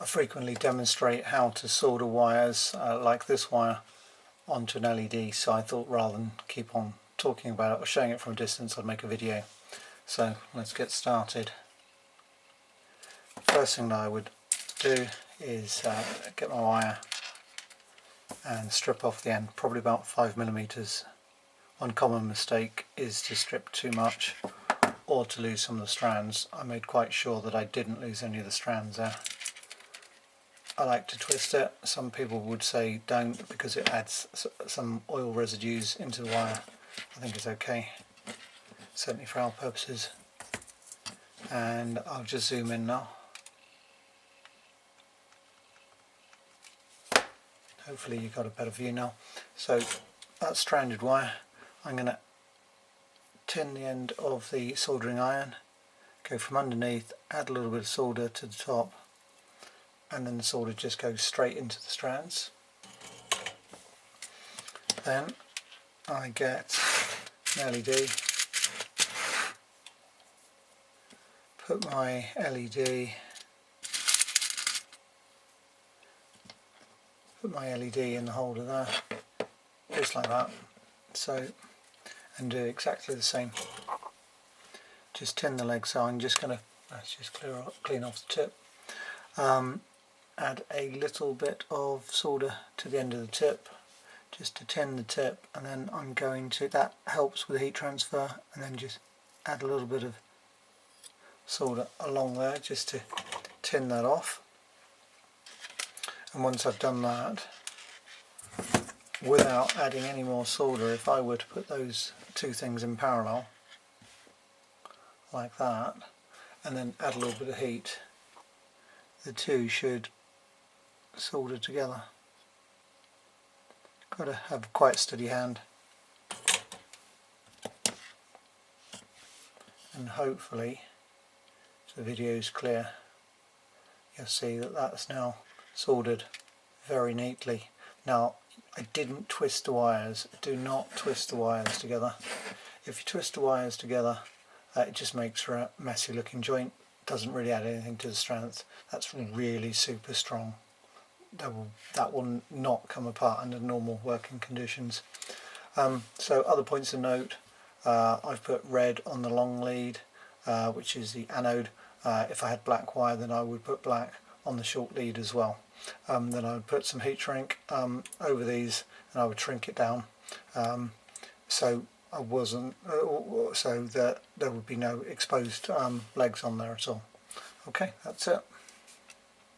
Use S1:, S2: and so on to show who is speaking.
S1: I frequently demonstrate how to solder wires like this wire onto an LED, so I thought rather than keep on talking about it or showing it from a distance, I'd make a video. So let's get started. First thing that I would do is get my wire and strip off the end, probably about 5mm. One common mistake is to strip too much or to lose some of the strands. I made quite sure that I didn't lose any of the strands there. I like to twist it. Some people would say don't because it adds some oil residues into the wire. I think it's okay, certainly for our purposes. And I'll just zoom in now. Hopefully you've got a better view now. So that stranded wire, I'm going to tin the end of the soldering iron, go from underneath, add a little bit of solder to the top, and then the solder just goes straight into the strands. Then I get an LED, put my LED in the holder there, just like that. So, and do exactly the same. Just tin the legs. So I'm just going to clean off the tip. Add a little bit of solder to the end of the tip, just to tin the tip, and then I'm going to, that helps with heat transfer, and then just add a little bit of solder along there just to tin that off. And once I've done that, without adding any more solder, if I were to put those two things in parallel like that and then add a little bit of heat, the two should solder together. Got to have quite a steady hand, and hopefully, if the video is clear, you'll see that that's now soldered very neatly. Now, I didn't twist the wires. Do not twist the wires together. If you twist the wires together, it just makes for a messy looking joint. Doesn't really add anything to the strength. That's really super strong. That will not come apart under normal working conditions. So other points of note, I've put red on the long lead, which is the anode. If I had black wire, then I would put black on the short lead as well. Then I would put some heat shrink over these, and I would shrink it down so I wasn't so that there would be no exposed legs on there at all. Okay, that's it.